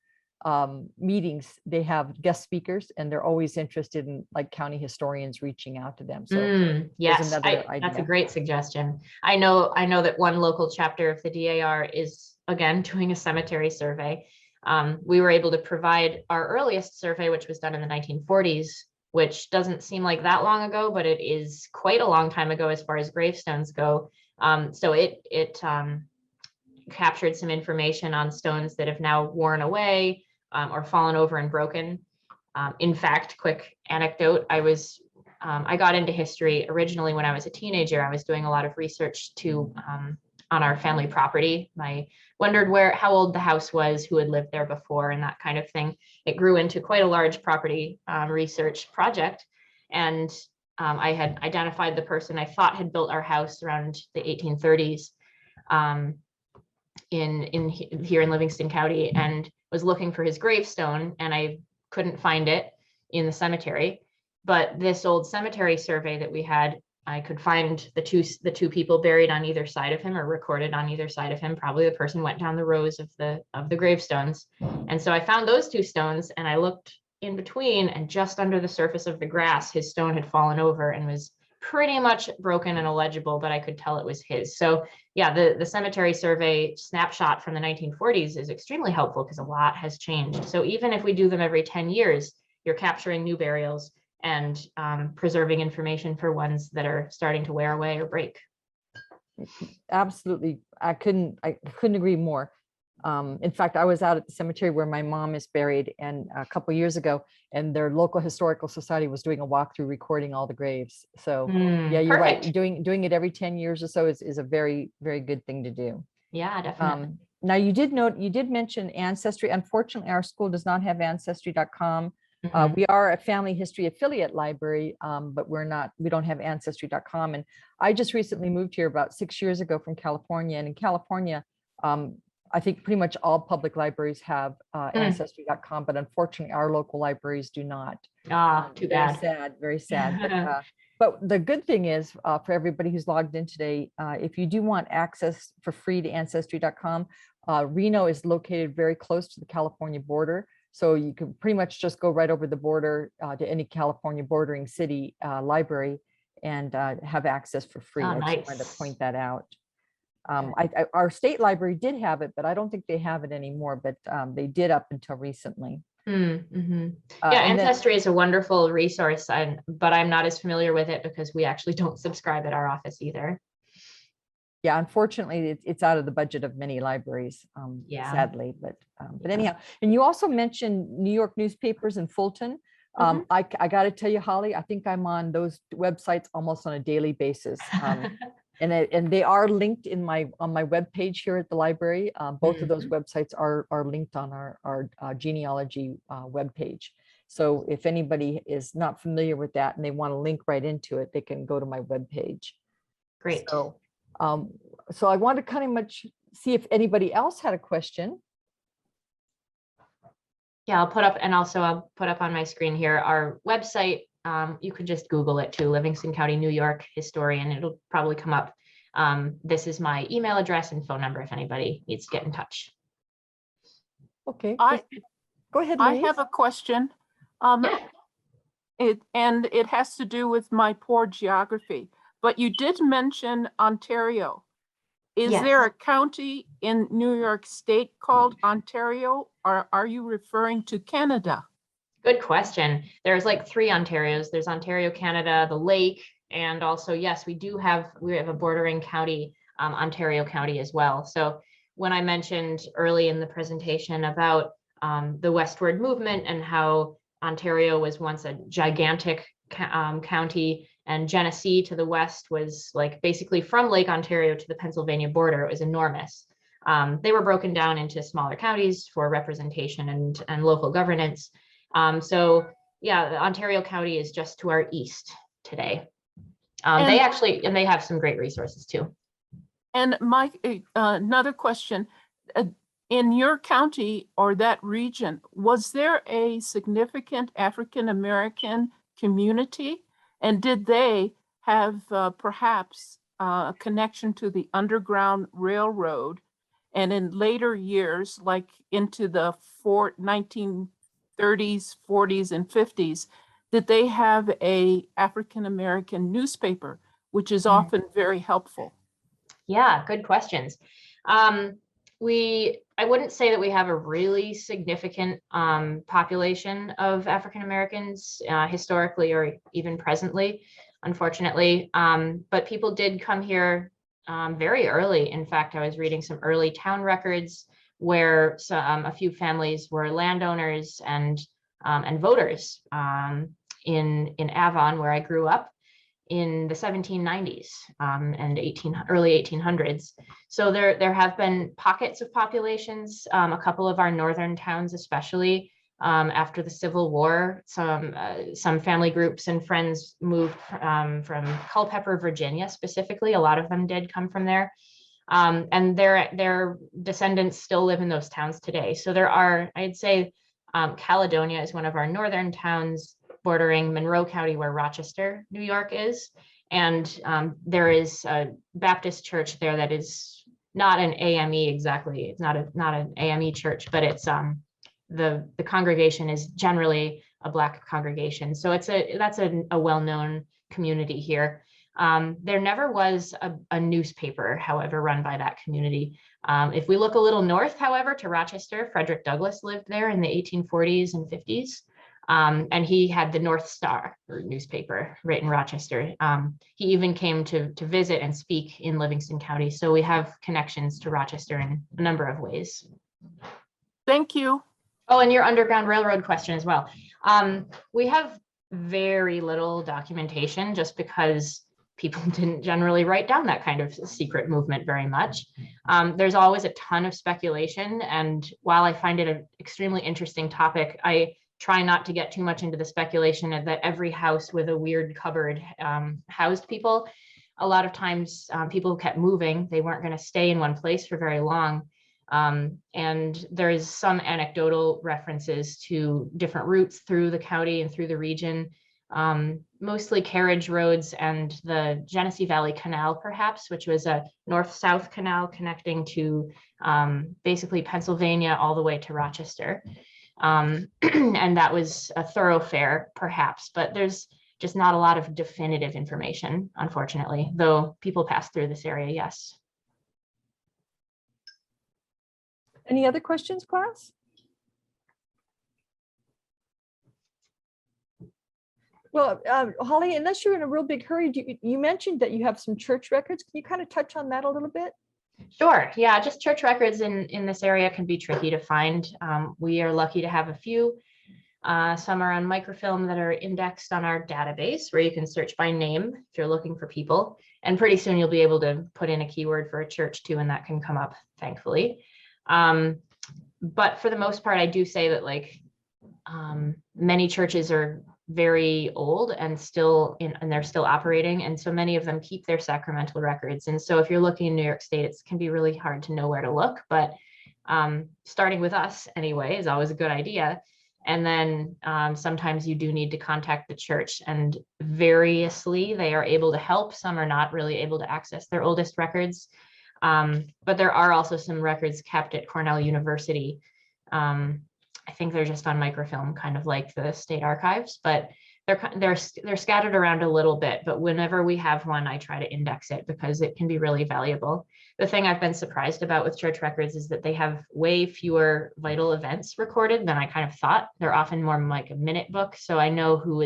meetings, they have guest speakers and they're always interested in county historians reaching out to them. So yes, that's a great suggestion. I know that one local chapter of the DAR is again doing a cemetery survey. We were able to provide our earliest survey, which was done in the 1940s, which doesn't seem like that long ago, but it is quite a long time ago as far as gravestones go. So it captured some information on stones that have now worn away or fallen over and broken. In fact, quick anecdote, I got into history originally when I was a teenager. I was doing a lot of research on our family property. I wondered how old the house was, who had lived there before, and that kind of thing. It grew into quite a large property research project. And I had identified the person I thought had built our house around the 1830s here in Livingston County, and was looking for his gravestone, and I couldn't find it in the cemetery. But this old cemetery survey that we had I could find the two people buried on either side of him or recorded on either side of him. Probably the person went down the rows of the gravestones. And so I found those two stones, and I looked in between, and just under the surface of the grass, his stone had fallen over and was pretty much broken and illegible, but I could tell it was his. So yeah, the cemetery survey snapshot from the 1940s is extremely helpful because a lot has changed. So even if we do them every 10 years, you're capturing new burials and preserving information for ones that are starting to wear away or break. Absolutely. I couldn't agree more. In fact, I was out at the cemetery where my mom is buried, and a couple years ago, and their local historical society was doing a walkthrough recording all the graves. So yeah, you're perfect. right. Doing it every 10 years or so is a very, very good thing to do. Yeah, definitely. Now you did mention Ancestry. Unfortunately, our school does not have ancestry.com. We are a family history affiliate library, but we don't have ancestry.com. And I just recently moved here about 6 years ago from California. And in California, I think pretty much all public libraries have ancestry.com, but unfortunately our local libraries do not. Too bad. Very sad, very sad. But the good thing is for everybody who's logged in today, if you do want access for free to ancestry.com, Reno is located very close to the California border. So you can pretty much just go right over the border to any California bordering city library and have access for free. I just wanted to point that out. Our state library did have it, but I don't think they have it anymore, but they did up until recently. Yeah, Ancestry is a wonderful resource, but I'm not as familiar with it because we actually don't subscribe at our office either. Yeah, unfortunately, it's out of the budget of many libraries, sadly. But anyhow, and you also mentioned New York newspapers in Fulton. I got to tell you, Holly, I think I'm on those websites almost on a daily basis. And they are linked on my webpage here at the library. Both of those websites are linked on our genealogy webpage. So if anybody is not familiar with that and they want to link right into it, they can go to my webpage. Great. So I want to kind of much see if anybody else had a question. Yeah, I'll put up on my screen here our website. You could just Google it too, Livingston County, New York historian. It'll probably come up. This is my email address and phone number if anybody needs to get in touch. Okay, go ahead, Louise. I have a question. It has to do with my poor geography, but you did mention Ontario. Is there a county in New York State called Ontario, or are you referring to Canada? Good question. There's like 3 Ontarios. There's Ontario, Canada, the lake, and also, yes, we have a bordering county, Ontario County as well. So when I mentioned early in the presentation about the westward movement and how Ontario was once a gigantic county, and Genesee to the west was like basically from Lake Ontario to the Pennsylvania border, it was enormous. They were broken down into smaller counties for representation and local governance. So yeah, the Ontario County is just to our east today. They have some great resources too. And Mike, another question. In your county or that region, was there a significant African-American community? And did they have perhaps a connection to the Underground Railroad? And in later years, like into the 1930s, 40s, and 50s, did they have a African-American newspaper, which is often very helpful? Yeah, good questions. I wouldn't say that we have a really significant population of African Americans historically or even presently, unfortunately. But people did come here very early. In fact, I was reading some early town records where a few families were landowners and voters in Avon, where I grew up, in the 1790s and early 1800s. So there have been pockets of populations, a couple of our northern towns, especially after the Civil War. Some family groups and friends moved from Culpeper, Virginia, specifically. A lot of them did come from there. And their descendants still live in those towns today. So there are, I'd say, Caledonia is one of our northern towns bordering Monroe County, where Rochester, New York is. And there is a Baptist church there that is not an AME exactly. It's not an AME church, but it's the congregation is generally a Black congregation. So that's a well-known community here. There never was a newspaper, however, run by that community. If we look a little north, however, to Rochester, Frederick Douglass lived there in the 1840s and 50s. And he had the North Star newspaper right in Rochester. He even came to visit and speak in Livingston County. So we have connections to Rochester in a number of ways. Thank you. Oh, and your Underground Railroad question as well. We have very little documentation just because people didn't generally write down that kind of secret movement very much. There's always a ton of speculation. And while I find it an extremely interesting topic, I try not to get too much into the speculation that every house with a weird cupboard housed people. A lot of times people kept moving. They weren't going to stay in one place for very long. And there's some anecdotal references to different routes through the county and through the region, mostly carriage roads and the Genesee Valley Canal, perhaps, which was a north-south canal connecting to basically Pennsylvania all the way to Rochester. And that was a thoroughfare, perhaps, but there's just not a lot of definitive information, unfortunately, though people pass through this area, yes. Any other questions, class? Well, Holly, unless you're in a real big hurry, you mentioned that you have some church records. Can you kind of touch on that a little bit? Sure. Yeah, just church records in this area can be tricky to find. We are lucky to have a few. Some are on microfilm that are indexed on our database where you can search by name if you're looking for people. And pretty soon you'll be able to put in a keyword for a church too, and that can come up, thankfully. But for the most part, I do say that many churches are very old and they're still operating. And so many of them keep their sacramental records. And so if you're looking in New York State, it can be really hard to know where to look, but starting with us anyway is always a good idea. And then sometimes you do need to contact the church, and variously they are able to help. Some are not really able to access their oldest records. But there are also some records kept at Cornell University. I think they're just on microfilm, kind of like the state archives, but they're scattered around a little bit. But whenever we have one, I try to index it because it can be really valuable. The thing I've been surprised about with church records is that they have way fewer vital events recorded than I kind of thought. They're often more like a minute book. So I know who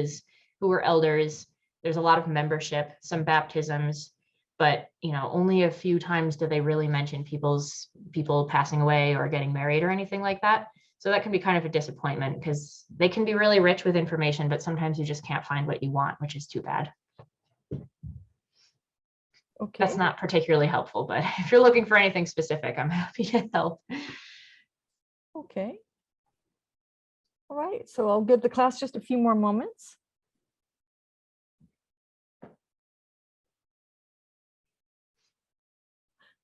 were elders. There's a lot of membership, some baptisms, but only a few times do they really mention people passing away or getting married or anything like that. So that can be kind of a disappointment because they can be really rich with information, but sometimes you just can't find what you want, which is too bad. Okay. That's not particularly helpful, but if you're looking for anything specific, I'm happy to help. Okay. All right, so I'll give the class just a few more moments.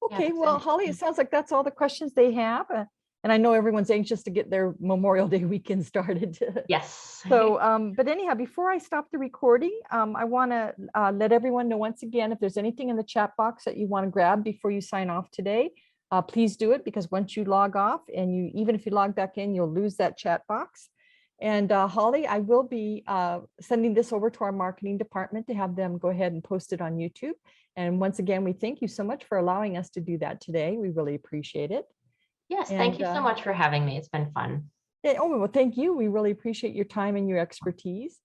Okay, well, Holly, it sounds like that's all the questions they have. And I know everyone's anxious to get their Memorial Day weekend started. Yes. So, but anyhow, before I stop the recording, I want to let everyone know once again, if there's anything in the chat box that you want to grab before you sign off today, please do it, because once you log off and even if you log back in, you'll lose that chat box. And Holly, I will be sending this over to our marketing department to have them go ahead and post it on YouTube. And once again, we thank you so much for allowing us to do that today. We really appreciate it. Yes, thank you so much for having me. It's been fun. Oh, well, thank you. We really appreciate your time and your expertise.